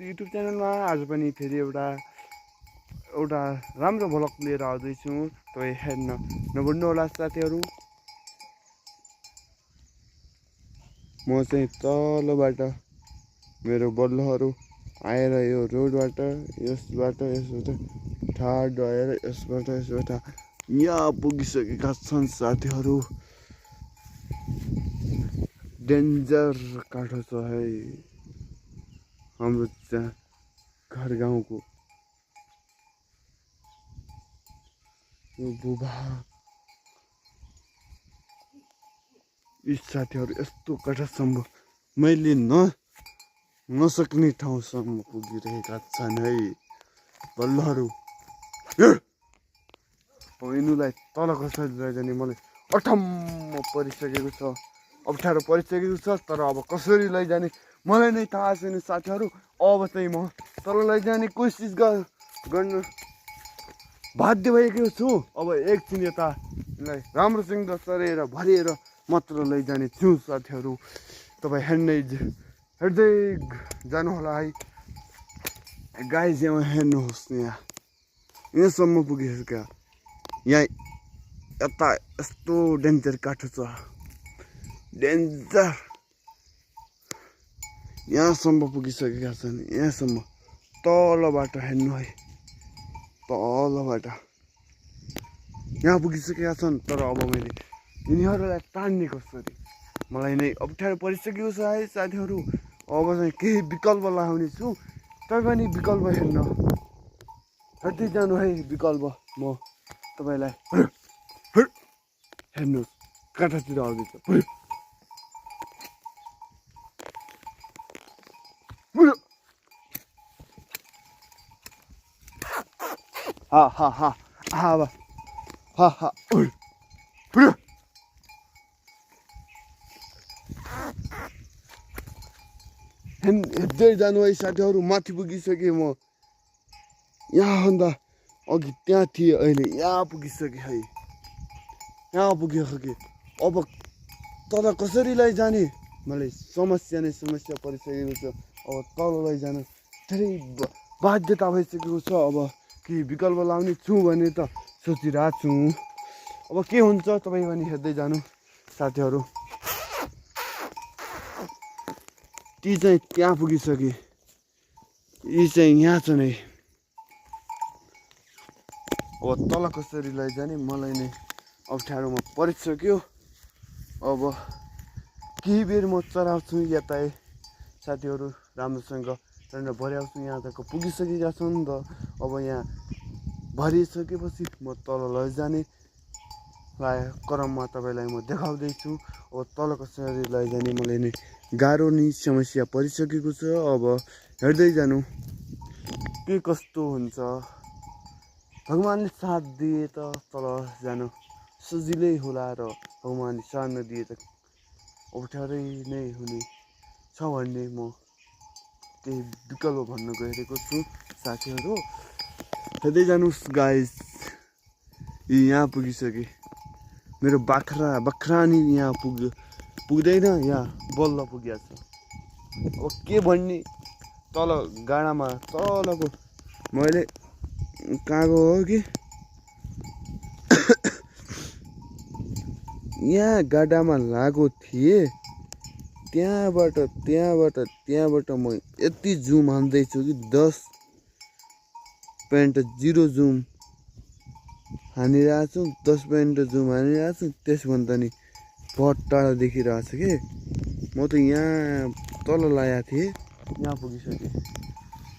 YouTube च्यानलमा आज पनि फेरि एउटा राम्रो भ्लग लिएर आउँदैछु। तपाईँ हेर्न नभुल्नुहोला साथीहरू। म चाहिँ तलबाट मेरो बल्लहरू आएर यो रोडबाट यसबाट ठाड भएर यसबाट यहाँ पुगिसकेका छन् साथीहरू। डेन्जर काठो छ है हाम्रो घर गाउँको बुबा। यी साथीहरू यस्तो काठसम्म मैले नसक्ने ठाउँसम्म पुगिरहेका छन् है बल्लहरू। यिनीलाई तल कसरी लैजाने मलाई अठम्म परिसकेको छ, अप्ठ्यारो परिसकेको छ। तर अब कसरी लैजाने मलाई नै थाहा छैन साथीहरू। अब चाहिँ म तल लैजाने कोसिस गर्न बाध्य भएको छु। अब एकछिन यतालाई राम्रोसँग चरेर भरिएर मात्र लैजाने छु साथीहरू। तपाईँ हेर्दै जानुहोला है गाइज। यहाँ हेर्नुहोस्, यहाँसम्म पुगिसक्यो। यहाँ यता यस्तो डेन्जर काठो छ, डेन्जर। यहाँसम्म पुगिसकेका छन्, यहाँसम्म तलबाट हेर्नु है, तलबाट यहाँ पुगिसकेका छन्। तर अब मैले यिनीहरूलाई तान्ने कसरी मलाई नै अप्ठ्यारो परिसकेको छ है साथीहरू। अब चाहिँ केही विकल्प लगाउने छु। तपाईँ पनि विकल्प हेर्दै जानु है। विकल्प म तपाईँलाई हेर्नुहोस् काँटातिर आउँदैछ। हा हा हा हा हा हा हेर्दै जानु है साथीहरू। माथि पुगिसकेँ म। यहाँभन्दा अघि त्यहाँ थिएँ, अहिले यहाँ पुगिसकेँ है, यहाँ पुगिसकेँ। अब तल कसरी लैजाने मलाई समस्या परिसकेको छ। अब तल लैजान धेरै बाध्यता भइसकेको छ। अब केही विकल्प लाउने छु भने त सोचिरहेको छु। अब के हुन्छ तपाईँ पनि हेर्दै जानु साथीहरू। ती चाहिँ त्यहाँ पुगिसके, यी चाहिँ यहाँ छ नै। अब तल कसरी लैजाने मलाई नै अप्ठ्यारोमा परिसक्यो। अब केही बेर म चराउँछु यता साथीहरू, राम्रोसँग त्यहाँनिर भर्याउँछु। यहाँ तक पुगिसकेका छन् नि त। अब यहाँ भरिसकेपछि म तल लैजाने क्रममा तपाईँलाई म देखाउँदैछु। अब तल कसरी लैजाने मलाई नै गाह्रो नै समस्या परिसकेको छ। अब हेर्दै जानु के कस्तो हुन्छ। भगवान्ले साथ दिए त तल जानु सजिलै होला, र भगवान्ले साथ नदिए त अप्ठ्यारै नै हुने छ भन्ने म केही विकल्प भन्न गइरहेको छु साथीहरू। हेर्दै जानुहोस् गाइस। यहाँ पुगिसके मेरो बाख्रा नि यहाँ पुग्दैन, यहाँ बल्ल पुगेको छ। अब के भन्ने तल गाडामा तलको मैले कहाँको हो कि यहाँ गाडामा लागेको थिएँ। त्यहाँबाट म यति जुम हान्दैछु कि 10.0 जुम हानिरहेको छु। 10 जुम हानिरहेको छु। त्यसभन्दा नि बहुत टाढा देखिरहेको छ कि। म त यहाँ तल लागेको थिएँ, यहाँ पुगिसकेँ।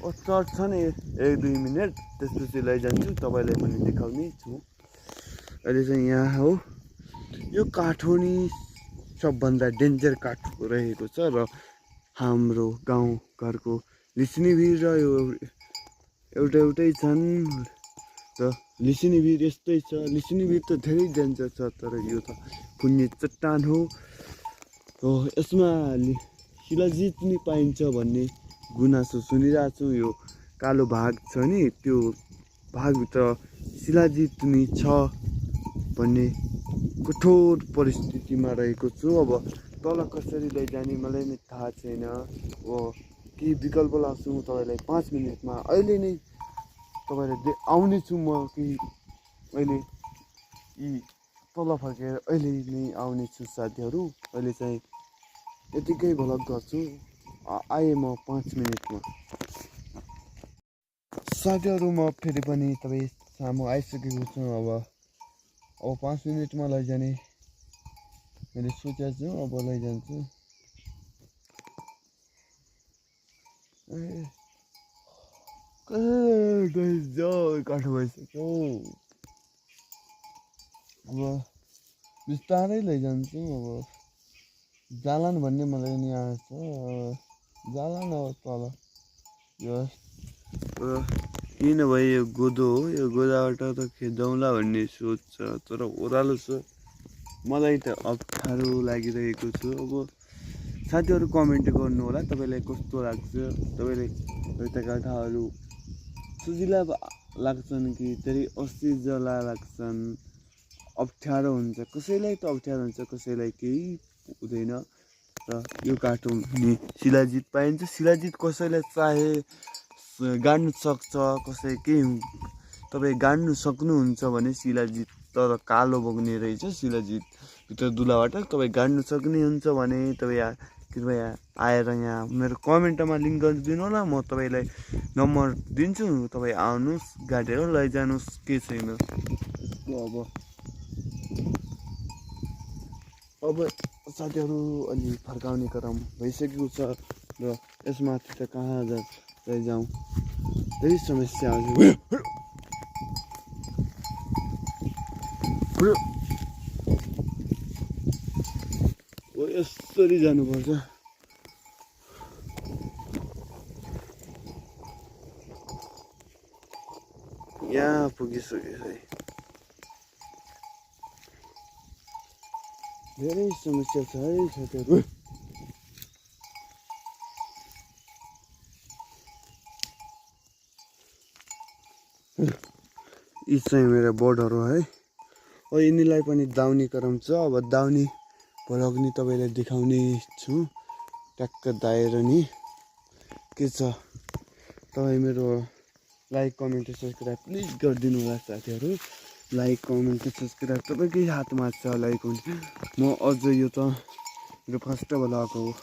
चढ्छ नि 1-2 मिनट, त्यसपछि लैजान्छु, तपाईँलाई पनि देखाउने छु। अहिले चाहिँ यहाँ हो। यो काठो नि सबभन्दा डेन्जर काठो रहेको छ। र हाम्रो गाउँ घरको लिसिनी भिर र यो एउटै छन्। र लिसिनी भिर यस्तै छ। लिसिनी भिर त धेरै डेन्जर छ, तर यो त पुण्य चट्टान हो। यसमा शिलाजित नि पाइन्छ भन्ने गुनासो सुनिरहेको छु। यो कालो भाग छ नि, त्यो भागभित्र शिलाजित नि छ भन्ने कठोर परिस्थितिमा रहेको छु। अब तल कसरी लैजाने मलाई नै थाहा छैन। अब केही विकल्प लाग्छु म तपाईँलाई 5 मिनेटमा अहिले नै तपाईँलाई आउने छु म केही अहिले यी तल फर्केर अहिले नै आउने छु साथीहरू अहिले चाहिँ यतिकै भ्लग गर्छु आएँ म 5 मिनेटमा साथीहरू म फेरि पनि तपाईँ सामु आइसकेको छु अब 5 मिनेटमा लैजाने मैले सोचेको छु अब लैजान्छु काठो भइसक्यो अब बिस्तारै लैजान्छु अब जालान भन्ने मलाई नि आएको छ जालान अब तल यो किन भयो यो गोदो हो यो गोदाबाट त खेदाउँला भन्ने सोच छ तर ओह्रालो छ मलाई त अप्ठ्यारो लागिरहेको छु अब साथीहरू कमेन्ट गर्नु होला तपाईँलाई कस्तो लाग्छ तपाईँलाई यताका ठाउँहरू सजिला लाग्छन् कि धेरै असजिला लाग्छन् अप्ठ्यारो हुन्छ कसैलाई त अप्ठ्यारो हुन्छ कसैलाई केही हुँदैन र यो काठो नि शिलाजित पाइन्छ शिलाजित कसैलाई चाहे गाड्नु सक्छ कसै केही तपाईँ गाड्नु सक्नुहुन्छ भने शिलाजित तर कालो बग्ने रहेछ शिलाजित भित्र दुलाबाट तपाईँ गाड्नु सक्ने हुन्छ भने तपाईँ कृपया आएर यहाँ मेरो कमेन्टमा लिङ्क गरिदिनु होला म तपाईँलाई नम्बर दिन्छु तपाईँ आउनुहोस् गाडेर लैजानुहोस् के छैन यसको अब साथीहरू अलि फर्काउने क्रम भइसकेको छ र यसमाथि त कहाँ लैजाउँ धेरै समस्या यसरी जानुपर्छ यहाँ पुगिसक्यो है धेरै समस्या छ है साथीहरू यी चाहिँ मेरो बोर्डहरू है यिनीलाई पनि दाउनी क्रम छ अब दाउनी भ्लग नि तपाईँलाई देखाउने छु ट्याक्क दाएर नि के छ तपाईँ मेरो लाइक कमेन्ट सब्सक्राइब प्लिज गरिदिनु होला साथीहरू लाइक कमेन्ट सब्सक्राइब तपाईँकै हातमा छ लाइक हुन्छ म अझ यो त मेरो फर्स्ट भ्लग हो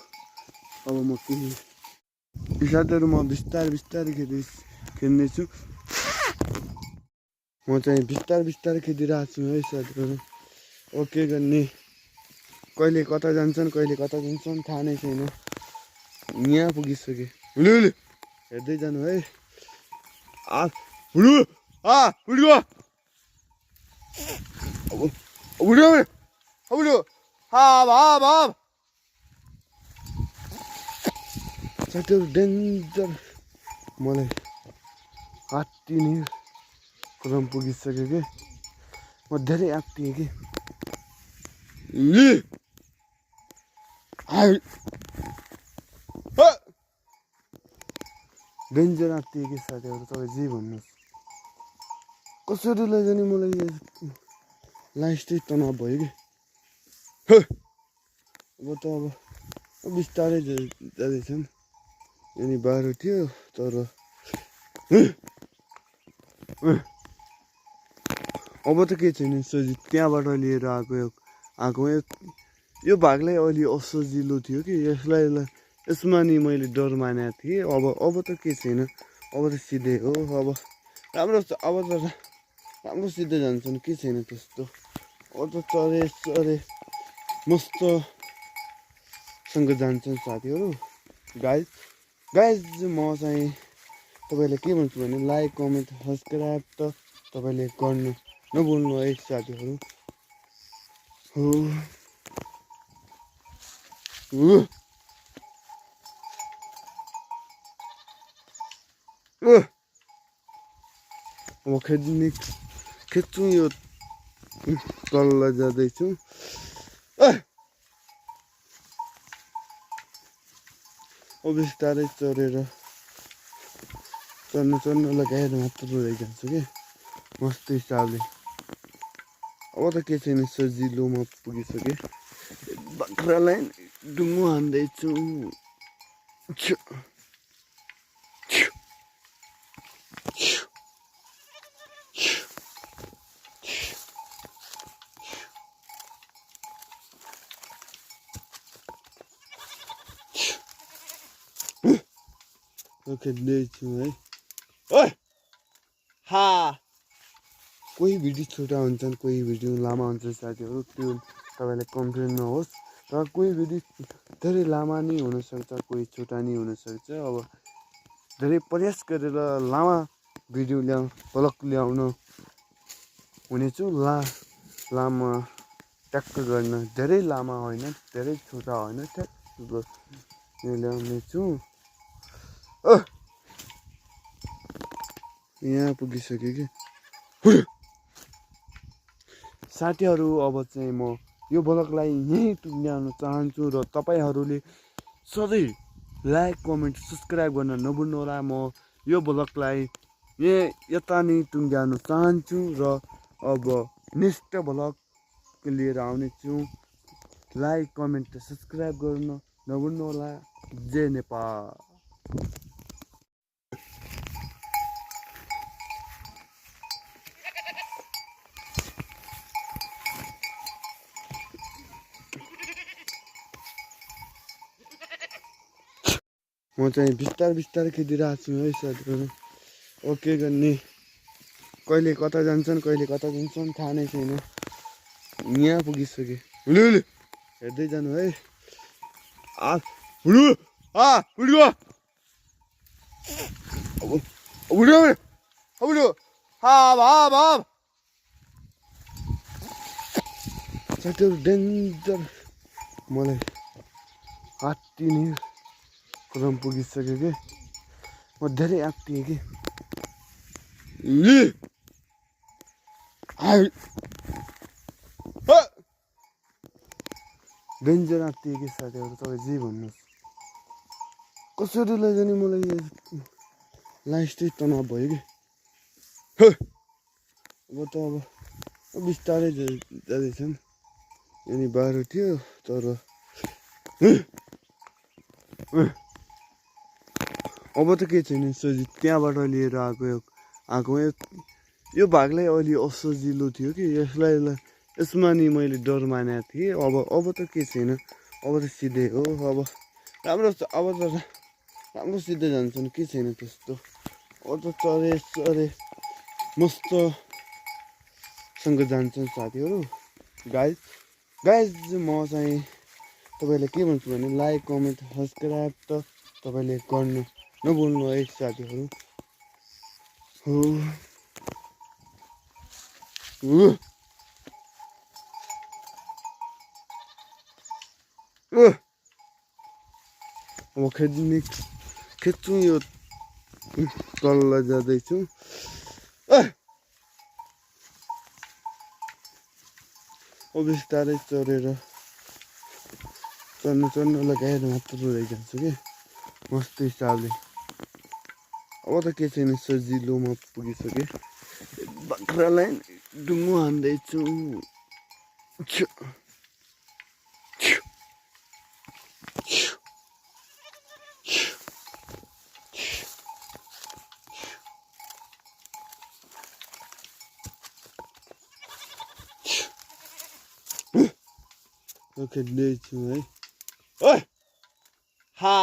अब म केही साथीहरू म बिस्तारै खेल्नेछु म चाहिँ बिस्तारै खेलिरहेको छु है साथीहरू ओके गर्ने कहिले कता जान्छन् कहिले कता जान्छन् थाहा नै छैन यहाँ पुगिसके हुलु हेर्दै जानु है हुलु साथीहरू डेन्जर मलाई आत्तिने क्रम पुगिसक्यो कि म धेरै आत्तिएँ कि डेन्जर आत्तिएँ कि साथीहरू तपाईँ जे भन्नुहोस् कसरी लैजाने मलाई लास्टै तनाव भयो कि अब बिस्तारै जाँदैछन् अनि बाह्र थियो तर अब त के छैन सजिलो त्यहाँबाट लिएर आएको यो भागलाई अलि असजिलो थियो कि यसमा नि मैले डर मानेको थिएँ अब त के छैन अब त सिधै हो अब राम्रो सिधै जान्छन् के छैन त्यस्तो अब त चरे मस्तसँग जान्छन् साथीहरू गाइज म चाहिँ तपाईँलाई के भन्छु भने लाइक कमेन्ट सब्सक्राइब त तपाईँले गर्नु नभुल्नु है साथीहरू अब खेच्छु यो तल जाँदैछु अब बिस्तारै चढेर चढ्न लगाएर मात्र लैजान्छु कि मस्त हिसाबले अब त के छैन सजिलोमा पुगिसकेँ बाख्रालाई डुङ्गो हान्दैछु खेल्दैछु है ओइ हा कोही भिडियो छोटा हुन्छन् कोही भिडियो लामा हुन्छ साथीहरू त्यो तपाईँलाई कम्प्लेन नहोस् र कोही भिडियो धेरै लामा नि हुनसक्छ कोही छोटा नि हुनसक्छ अब धेरै प्रयास गरेर लामा भिडियो भ्लग ल्याउन हुनेछु लामा ट्याक्क गर्न धेरै लामा होइन धेरै छोटा होइन ट्याक्क ल्याउनेछु यहाँ पुगिसक्यो कि साथीहरू अब चाहिँ म यो भ्लगलाई यहीँ टुङ्ग्याउन चाहन्छु र तपाईँहरूले सधैँ लाइक कमेन्ट सब्सक्राइब गर्न नभुल्नुहोला। म यो भ्लगलाई यता नै टुङ्ग्याउन चाहन्छु र अब नेक्स्ट भ्लग लिएर आउनेछु। लाइक कमेन्ट सब्सक्राइब गर्न नभुल्नुहोला। जय नेपाल। म चाहिँ बिस्तारै खेदिरहेको छु है साथीहरू। ओके गर्ने कहिले कता जान्छन् कहिले कता जान्छन् थाहा नै छैन। यहाँ पुगिसके हुलु हेर्दै जानु है हुलु साथीहरू डेन्जर मलाई आत्तिने क्रम पुगिसक्यो कि म धेरै आत्तिएँ कि डेन्जर आत्तिएँ कि साथीहरू। तपाईँ जे भन्नुहोस् कसरी लैजाने मलाई लास्टै तनाव भयो कि अब त अब बिस्तारै जाँदैछन्। अनि बाह्र थियो तर अब त के छैन सजिलो त्यहाँबाट लिएर आएको यो भागलाई अलि असजिलो थियो कि यसमा नि मैले डर मानेको थिएँ। अब त के छैन अब त सिधै हो। अब राम्रो सिधै जान्छन् के छैन त्यस्तो। अब त चरे मस्तसँग जान्छन् साथीहरू। गाइज म चाहिँ तपाईँलाई के भन्छु भने लाइक कमेन्ट सब्सक्राइब त तपाईँले गर्नु नभुल्नु है साथीहरू। अब खेच्छु यो तल जाँदैछु। अब बिस्तारै चढेर चढ्नु लगाएर मात्र रहिजान्छु कि मस्त हिसाबले। अब त के छैन सजिलोमा पुगिसकेँ। बाख्रालाई डुङ्गो हान्दैछु। खेल्दैछु है ओइ हा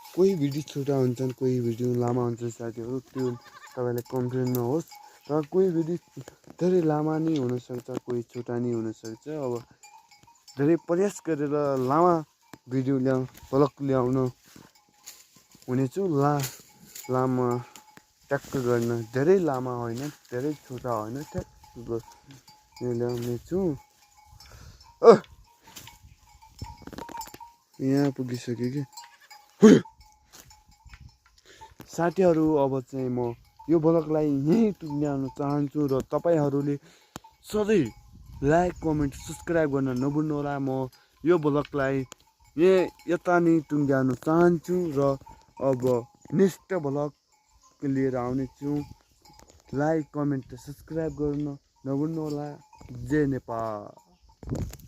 कोही भिडियो छोटा हुन्छन् कोही भिडियो लामा हुन्छ साथीहरू त्यो तपाईँलाई कम्प्लेन नहोस् र कोही भिडियो धेरै लामा नि हुनसक्छ कोही छोटा नि हुनसक्छ। अब धेरै प्रयास गरेर लामा भिडियो भ्लग ल्याउन हुनेछु। लामा ट्याक्क गर्न धेरै लामा होइन धेरै छोटा होइन ट्याक्क ल्याउनेछु। यहाँ पुगिसक्यो कि साथीहरू अब चाहिँ म यो भ्लगलाई यहीँ टुङ्ग्याउन चाहन्छु र तपाईँहरूले सधैँ लाइक कमेन्ट सब्सक्राइब गर्न नभुल्नुहोला। म यो भ्लगलाई यता नै टुङ्ग्याउन चाहन्छु र अब नेक्स्ट भ्लग लिएर आउनेछु। लाइक कमेन्ट सब्सक्राइब गर्न नभुल्नुहोला। जय नेपाल।